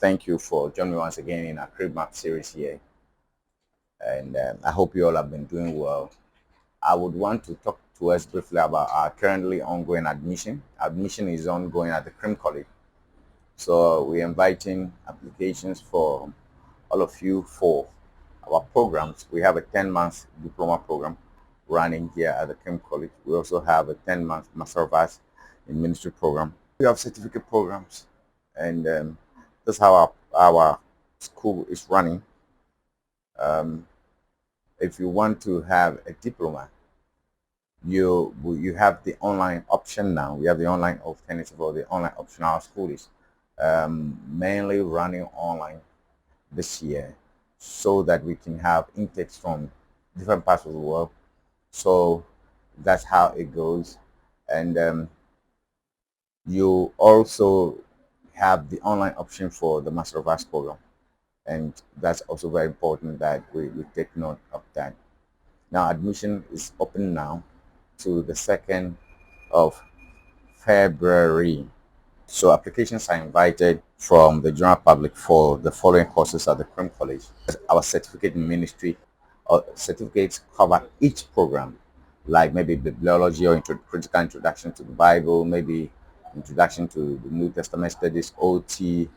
thank you for joining me once again in our Crib Map series here. And I hope you all have been doing well. I would want to talk to us briefly about our currently ongoing admission. Admission is ongoing at the Crim College. So we're inviting applications for all of you for our programs. We have a 10-month diploma program running here at the Crim College. We also have a 10-month Master of Arts in Ministry program. We have certificate programs, and that's how our school is running. If you want to have a diploma, you have the online option now. We have the online alternative or the online option. Our school is mainly running online this year so that we can have intakes from different parts of the world. So that's how it goes. And you also have the online option for the Master of Arts program, and that's also very important that we take note of that. Now admission is open now to the 2nd of February. So applications are invited from the general public for the following courses at the Crim College. Our certificate in ministry certificates cover each program, like maybe bibliology or critical introduction to the Bible, maybe introduction to the New Testament studies, OT,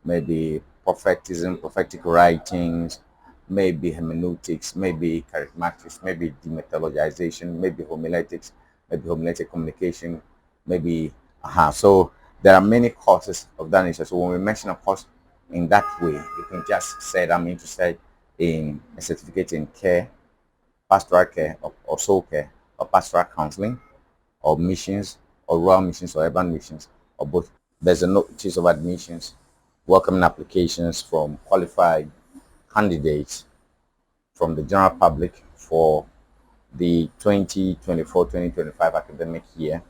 maybe prophetism, prophetic writings, maybe hermeneutics, maybe charismatics, maybe demethodologization, maybe homiletics, maybe homiletic communication, maybe so there are many courses of that nature. So when we mention a course in that way, you can just say I'm interested in a certificate in care, pastoral care, or soul care, or pastoral counseling, or missions, or rural missions, or urban missions, or both. There's a notice of admissions welcoming applications from qualified candidates from the general public for the 2024-2025 academic year,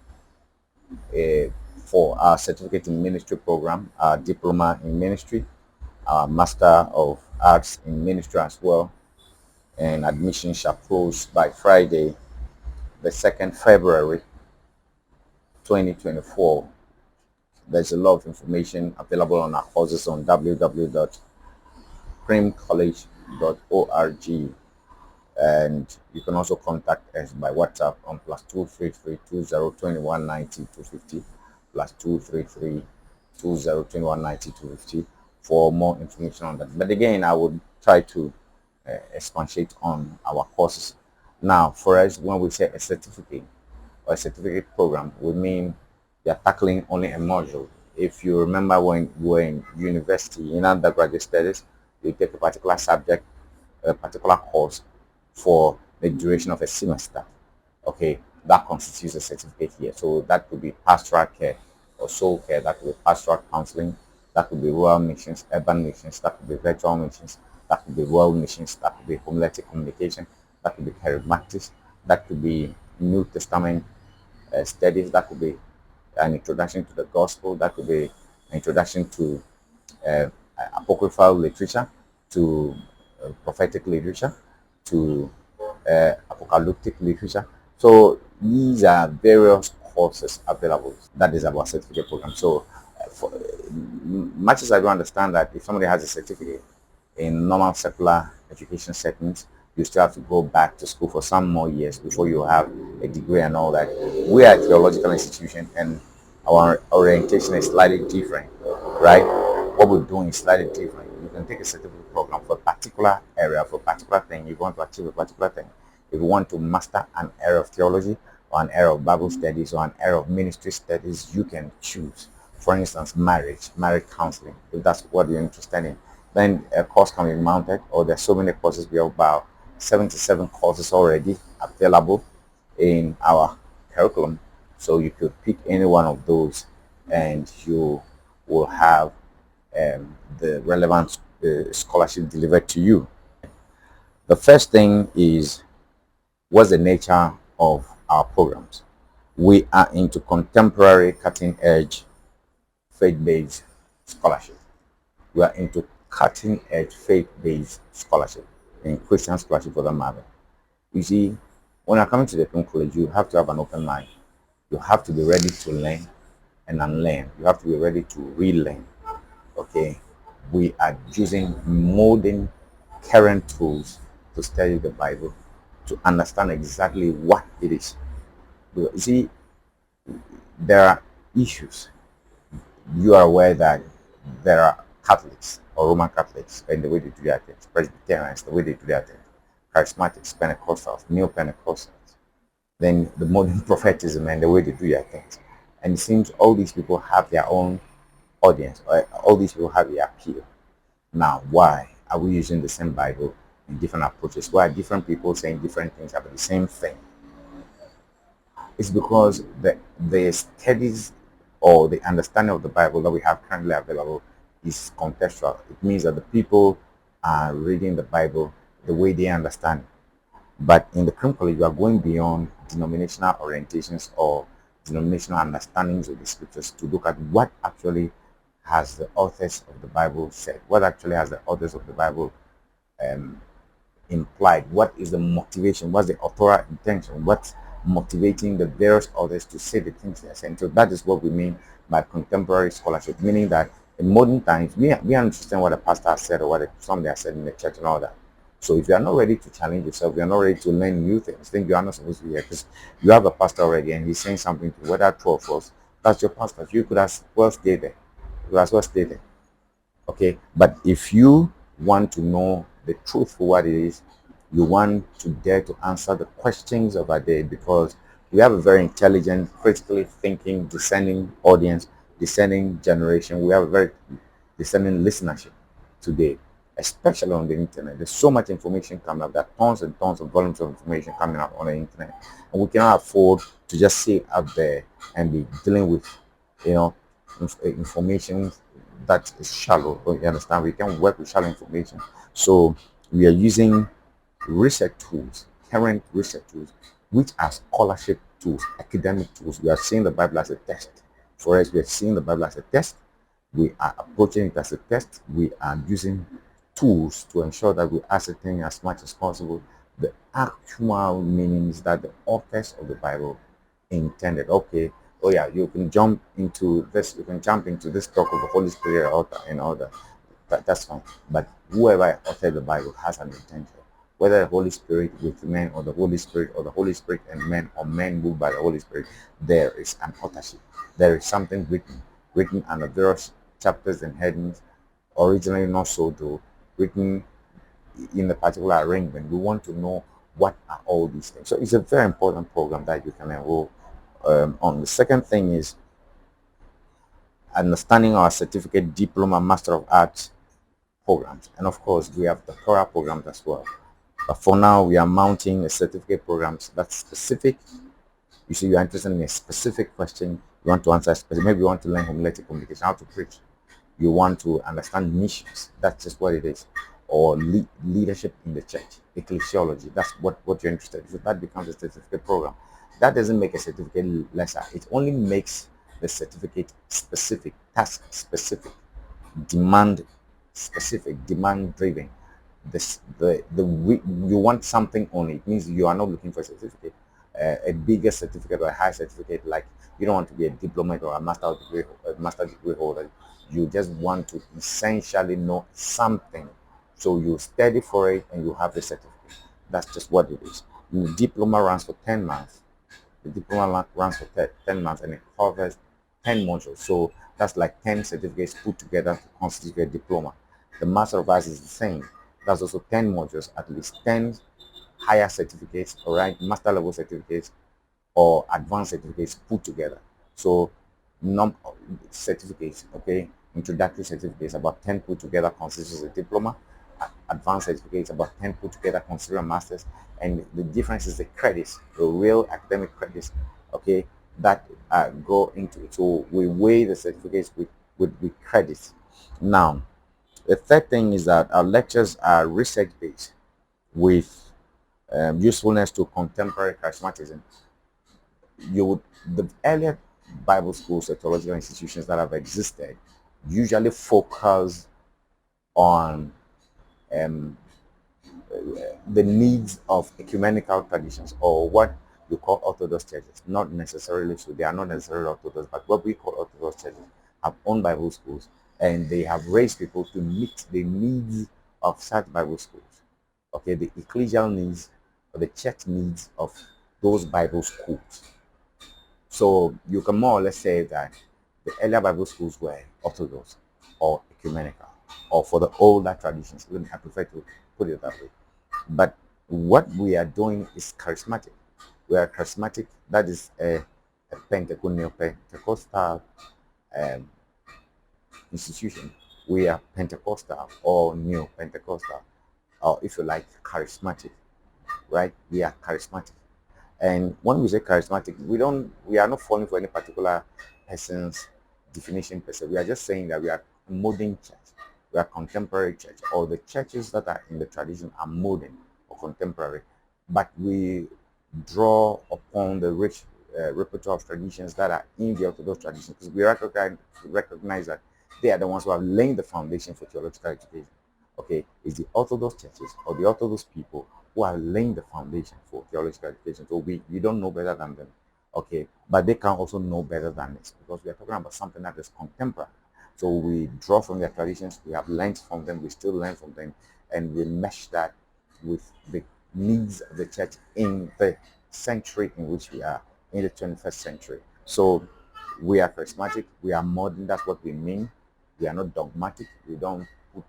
for our certificate in ministry program, our diploma in ministry, our Master of Arts in ministry as well. And admission shall close by Friday, the 2nd February 2024. There's a lot of information available on our courses on www.crimcollege.org, and you can also contact us by WhatsApp on +233 2021 90 250 +233 2021 90 250 for more information on that. But again, I would try to expatiate on our courses. Now, for us, when we say a certificate or a certificate program, we mean you're tackling only a module. If you remember when you were in university, in undergraduate studies, you take a particular subject, a particular course for the duration of a semester. Okay, that constitutes a certificate here. So that could be pastoral care or soul care, that could be pastoral counseling, that could be rural missions, urban missions, that could be virtual missions, that could be world missions, that could be homiletic communication, that could be charismatics, that could be New Testament studies, that could be an introduction to the gospel, that could be an introduction to apocryphal literature, to prophetic literature, to apocalyptic literature. So these are various courses available. That is our certificate program. So much as I do understand that if somebody has a certificate in normal secular education settings, you still have to go back to school for some more years before you have a degree and all that. We are a theological institution, and our orientation is slightly different, right? What we're doing is slightly different. You can take a certificate program for a particular area, for a particular thing. You want to achieve a particular thing. If you want to master an area of theology, or an area of Bible studies, or an area of ministry studies, you can choose. For instance, marriage counseling, if that's what you're interested in. Then a course can be mounted, or there's so many courses. We have about 77 courses already available in our curriculum. So you could pick any one of those, and you will have the relevant scholarship delivered to you. The first thing is, what's the nature of our programs? We are into contemporary, cutting-edge, faith-based scholarship. We are into cutting-edge, faith-based scholarship, and Christian scholarship for that matter. You see, when you're coming to the Crim College, you have to have an open mind. You have to be ready to learn and unlearn. You have to be ready to relearn. Okay, We are using modern current tools to study the Bible, to understand exactly what it is. You see, there are issues. You are aware that there are Catholics or Roman Catholics and the way they do their things, Presbyterians, the way they do their things, Charismatics, Pentecostals, Neo Pentecostals, then the modern prophetism and the way they do their things. And it seems all these people have their own audience, or all these people have their appeal. Now, why are we using the same Bible in different approaches? Why are different people saying different things about the same thing? It's because the studies or the understanding of the Bible that we have currently available is contextual. It means that the people are reading the Bible the way they understand. But in the curriculum, you are going beyond denominational orientations or denominational understandings of the scriptures to look at what actually has the authors of the Bible said, what actually has the authors of the Bible um, implied, what is the motivation, what's the author intention, what's motivating the various authors to say the things they're saying. So that is what we mean by contemporary scholarship, meaning that in modern times, we understand what a pastor has said or what somebody has said in the church and all that. So if you are not ready to challenge yourself, you are not ready to learn new things, then you are not supposed to be here because you have a pastor already and he's saying something to you, whether true or false. That's your pastor. You could as well stay there. You could as well stay there. Okay, but if you want to know the truth for what it is, you want to dare to answer the questions of our day, because we have a very intelligent, critically thinking, discerning audience, discerning generation. We have a very discerning listenership today, especially on the internet. There's so much information coming up, there are tons and tons of volumes of information coming up on the internet, and we cannot afford to just sit out there and be dealing with, you know, information that is shallow. You understand? We can work with shallow information. So we are using research tools, current research tools, which are scholarship tools, academic tools. We are seeing the Bible as a test. For us, we are seeing the Bible as a test. We are approaching it as a test. We are using tools to ensure that we ascertain as much as possible the actual meanings that the authors of the Bible intended. Okay, oh yeah, you can jump into this, you can jump into this talk of the Holy Spirit author and all that. That's fine. But whoever authored the Bible has an intention. Whether the Holy Spirit with men or the Holy Spirit or the Holy Spirit and men or men moved by the Holy Spirit, there is an authorship. There is something written under various chapters and headings, originally not so though, written in a particular arrangement. We want to know what are all these things. So it's a very important program that you can enroll on. The second thing is understanding our certificate, diploma, master of arts programs, and of course we have the doctoral programs as well. But for now, we are mounting a certificate programs that's specific. You see, you are interested in a specific question, you want to answer specific. Maybe you want to learn homiletic communication, how to preach. You want to understand missions. That's just what it is. Or leadership in the church, ecclesiology. That's what you're interested in. So that becomes a certificate program. That doesn't make a certificate lesser. It only makes the certificate specific, task specific, demand specific, demand driven. You want something on it. It means you are not looking for a certificate, a bigger certificate or a high certificate. Like you don't want to be a diplomat or a master degree holder. You just want to essentially know something, so you study for it and you have the certificate. That's just what it is. The diploma runs for 10 months. The diploma runs for 10 months and it covers 10 modules. So that's like 10 certificates put together to constitute a diploma. The Master of Arts is the same. That's also 10 modules, at least 10 higher certificates, all right, master level certificates or advanced certificates put together. So num certificates, okay, introductory certificates, about 10 put together constitutes a diploma. Advanced certificates, about 10 put together consider a master's. And the difference is the credits, the real academic credits, okay, that go into it. So we weigh the certificates with credits. Now, the third thing is that our lectures are research based with usefulness to contemporary charismatism. The earlier Bible schools, theological institutions that have existed usually focus on um, the needs of ecumenical traditions, or what you call Orthodox churches. Not necessarily so, they are not necessarily Orthodox, but what we call Orthodox churches have own Bible schools and they have raised people to meet the needs of such Bible schools. Okay, the ecclesial needs or the church needs of those Bible schools. So you can more or less say that the earlier Bible schools were orthodox or ecumenical, or for the older traditions. Even I prefer to put it that way. But what we are doing is charismatic. We are charismatic. That is a Pentecostal um, institution. We are Pentecostal or neo Pentecostal, or if you like, charismatic, right? We are charismatic. And when we say charismatic, we are not falling for any particular person's definition per se. We are just saying that we are modern church, we are contemporary church, or the churches that are in the tradition are modern or contemporary, but we draw upon the rich repertoire of traditions that are in the Orthodox tradition, because we recognize that they are the ones who have laid the foundation for theological education. Okay, it's the Orthodox churches or the Orthodox people who are laying the foundation for theological education. So we don't know better than them. Okay, but they can also know better than us, because we are talking about something that is contemporary. So we draw from their traditions, we have learned from them, we still learn from them, and we mesh that with the needs of the church in the century in which we are, in the 21st century. So we are charismatic, we are modern, that's what we mean. We are not dogmatic, we don't put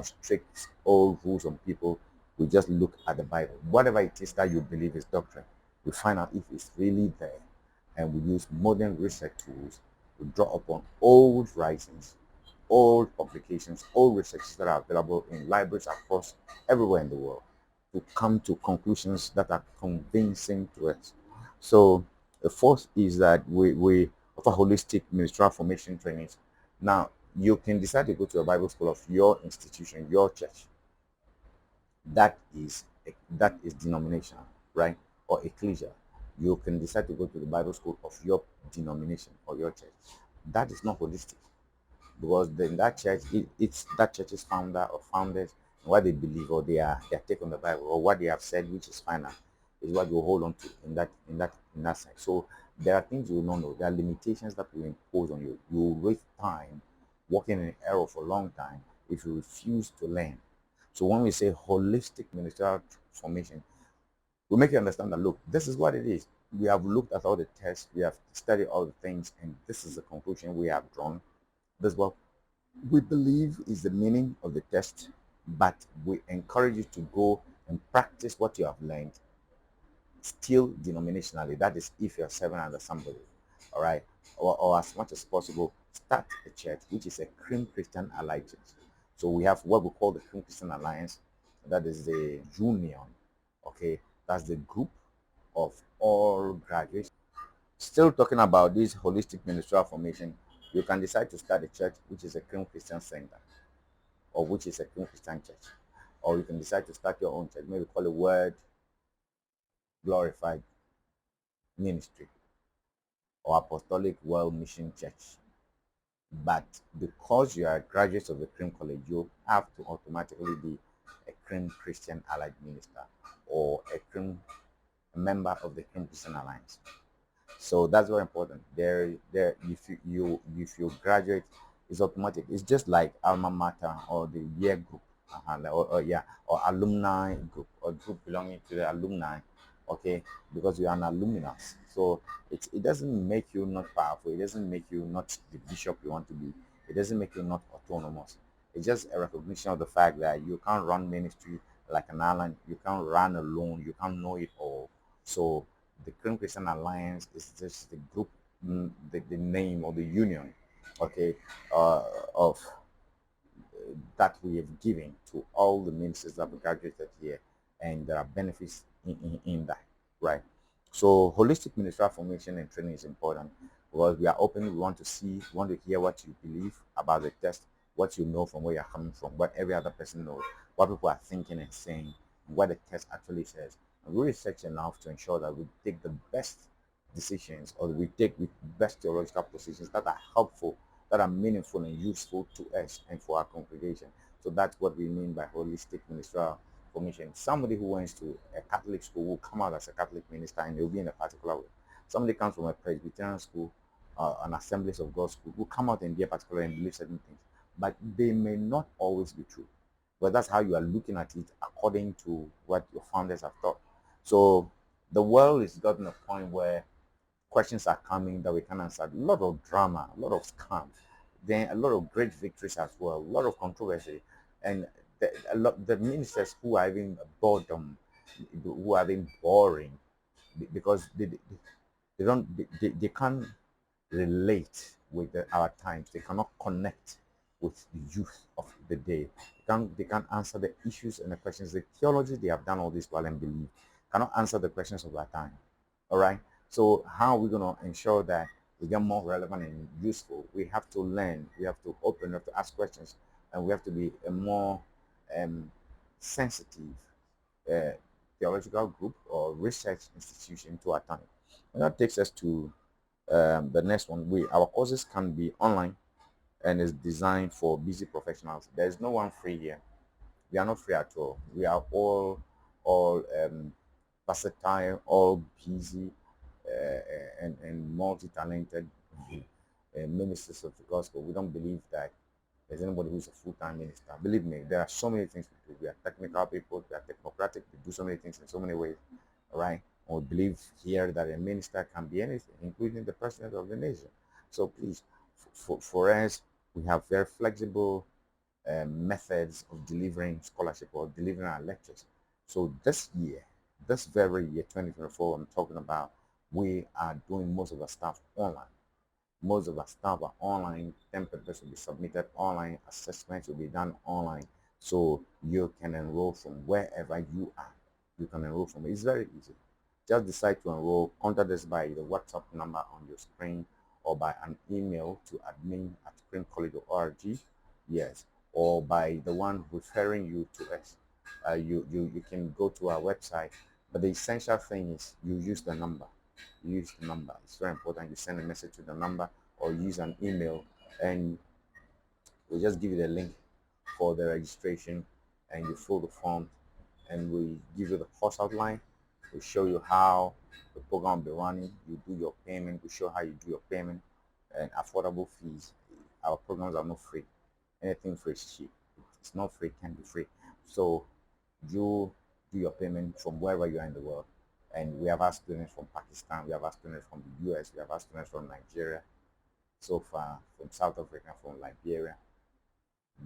strict old rules on people. We just look at the Bible. Whatever it is that you believe is doctrine, we find out if it's really there. And we use modern research tools to draw upon old writings, old publications, old researches that are available in libraries across everywhere in the world to come to conclusions that are convincing to us. So the fourth is that we offer holistic ministerial formation trainings. Now, you can decide to go to a Bible school of your institution, your church. That is denominational, right? Or ecclesia. You can decide to go to the Bible school of your denomination or your church. That is not holistic, because then that church, it's that church's founder or founders, what they believe, or their take on the Bible, or what they have said, which is final, is what you hold on to in that side. So there are things you will not know. There are limitations that will impose on you. You will waste time walking in error for a long time if you refuse to learn. So when we say holistic ministerial formation, we make you understand that, look, this is what it is. We have looked at all the tests, we have studied all the things, and this is the conclusion we have drawn. This is what we believe is the meaning of the test, but we encourage you to go and practice what you have learned, still denominationally. That is, if you're serving under somebody, all right, or as much as possible, start a church which is a cream Christian allied church. So we have what we call the Cream Christian Alliance. That is the union. Okay, that's the group of all graduates. Still talking about this holistic ministerial formation, you can decide to start a church which is a Cream Christian center, or which is a Cream Christian church, or you can decide to start your own church. Maybe call it Word Glorified Ministry or Apostolic World Mission Church. But because you are graduates of the Cream College, you have to automatically be a Cream Christian Allied Minister or a member of the Cream Christian Alliance. So that's very important. There, if you graduate, it's automatic. It's just like alma mater or the year group, or alumni group, or group belonging to the alumni. Okay, because you are an alumnus. So it doesn't make you not powerful. It doesn't make you not the bishop you want to be. It doesn't make you not autonomous. It's just a recognition of the fact that you can't run ministry like an island. You can't run alone. You can't know it all. So the Cream Christian Alliance is just the group, the name or the union, okay, of that we have given to all the ministers that we graduated here, and there are benefits in that, right? So holistic ministerial formation and training is important, because we are open. We want to see, we want to hear what you believe about the test, what you know from where you're coming from, what every other person knows, what people are thinking and saying, what the test actually says. And we research enough to ensure that we take the best decisions, or we take the best theological positions that are helpful, that are meaningful and useful to us and for our congregation. So that's what we mean by holistic ministerial formation. Somebody who went to a Catholic school will come out as a Catholic minister, and they'll be in a particular way. Somebody comes from a Presbyterian school, an Assemblies of God school will come out and be a particular and believe certain things, but they may not always be true. But that's how you are looking at it according to what your founders have thought. So the world is gotten a point where questions are coming that we can answer. A lot of drama, a lot of scams, then a lot of great victories as well, a lot of controversy, and the ministers who are even boredom, who are even boring, because they don't they can't relate with our times. They cannot connect with the youth of the day. They can't answer the issues and the questions. The theology they have done all this while and believe cannot answer the questions of our time. All right. So how are we going to ensure that we get more relevant and useful? We have to learn. We have to open. We have to ask questions, and we have to be a more um, sensitive uh, theological group or research institution to our time. And that takes us to the next one. Our courses can be online and is designed for busy professionals. There is no one free here. We are not free at all. We are all versatile, all busy, and multi-talented ministers of the gospel. We don't believe that there's anybody who's a full-time minister. Believe me, there are so many things we do. We are technical people. We are technocratic. We do so many things in so many ways. All right. And we believe here that a minister can be anything, including the president of the nation. So please, for us, we have very flexible methods of delivering scholarship or delivering our lectures. So this year, this very year, 2024, I'm talking about, we are doing most of the stuff online. Most of our stuff are online. 10 papers will be submitted online. Assessments will be done online. So you can enroll from wherever you are. You can enroll from. It's very easy. Just decide to enroll. Contact us by the WhatsApp number on your screen or by an email to admin@creamcollege.org. Yes, or by the one referring you to us. You can go to our website. But the essential thing is you use the number. Use the number. It's very important. You send a message to the number or use an email, and we'll just give you the link for the registration, and you fill the form, and we give you the course outline. We show you how the program will be running. You do your payment. We show how you do your payment and affordable fees. Our programs are not free. Anything free is cheap. It's not free, can be free. So you do your payment from wherever you are in the world. And we have our students from Pakistan, we have our students from the US, we have our students from Nigeria, so far from South Africa, from Liberia.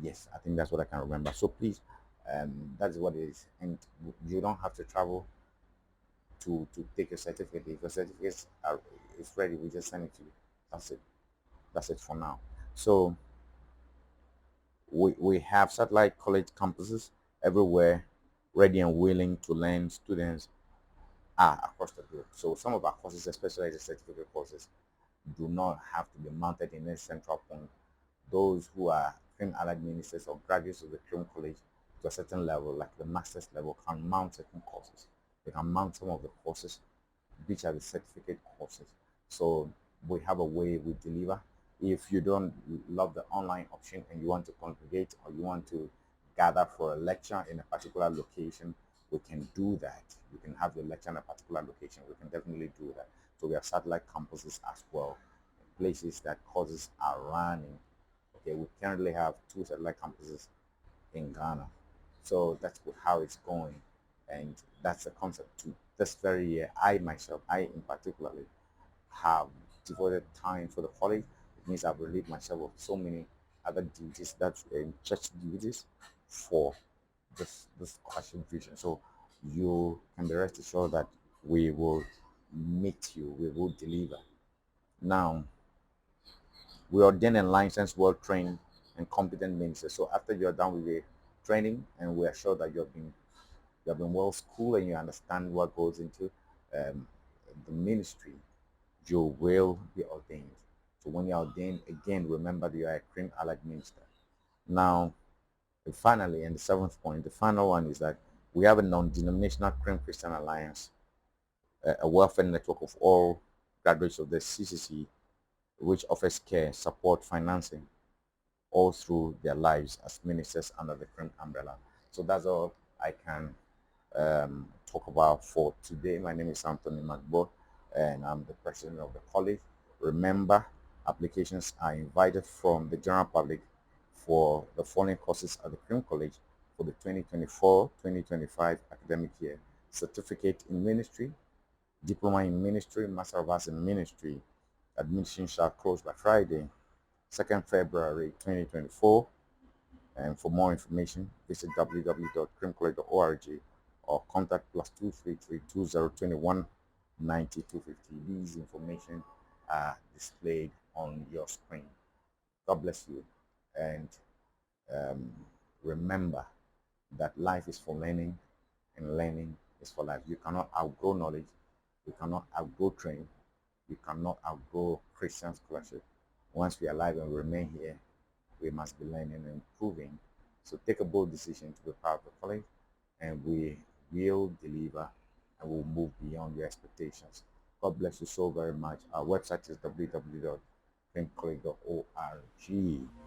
Yes, I think that's what I can remember. So please, that's what it is. And you don't have to travel to take your certificate. If your certificate is ready, we just send it to you. That's it. That's it for now. So we have satellite college campuses everywhere, ready and willing to learn. Students are across the globe. So some of our courses, especially the certificate courses, do not have to be mounted in a central point. Those who are cream allied ministers or graduates of the cream college to a certain level, like the master's level, can mount certain courses. They can mount some of the courses which are the certificate courses. So we have a way we deliver. If you don't love the online option and you want to congregate or you want to gather for a lecture in a particular location, we can do that. You can have your lecture in a particular location. We can definitely do that. So we have satellite campuses as well, places that courses are running. Okay, we currently have 2 satellite campuses in Ghana. So that's how it's going. And that's the concept to this very year. I myself, I in particularly, have devoted time for the college. It means I've relieved myself of so many other duties, that church duties, for this scholarship vision. So you can be rest assured that we will meet you, we will deliver. Now, we ordain and license well-trained and competent ministers. So after you're done with the training, and we are sure that you have been well schooled and you understand what goes into um, the ministry, you will be ordained. So when you're ordained, again, remember that you are a cream allied minister. Now, finally, and the seventh point, the final one is that we have a non-denominational cream Christian alliance, a welfare network of all graduates of the CCC, which offers care, support, financing, all through their lives as ministers under the cream umbrella. So that's all I can talk about for today. My name is Anthony Mark-Boye, and I'm the president of the college. Remember, Applications are invited from the general public for the following courses at the Cream College for the 2024-2025 academic year: Certificate in Ministry, Diploma in Ministry, Master of Arts in Ministry. Admission shall close by Friday, 2nd February 2024. And for more information, visit www.creamcollege.org or contact +233 2021 These information are displayed on your screen. God bless you. And um, remember that life is for learning and learning is for life. You cannot outgrow knowledge. You cannot outgrow training. You cannot outgrow Christian scholarship. Once we are alive and we remain here, we must be learning and improving. So take a bold decision to be part of the college, and we will deliver and will move beyond your expectations. God bless you so very much. Our website is www.thinkcollege.org.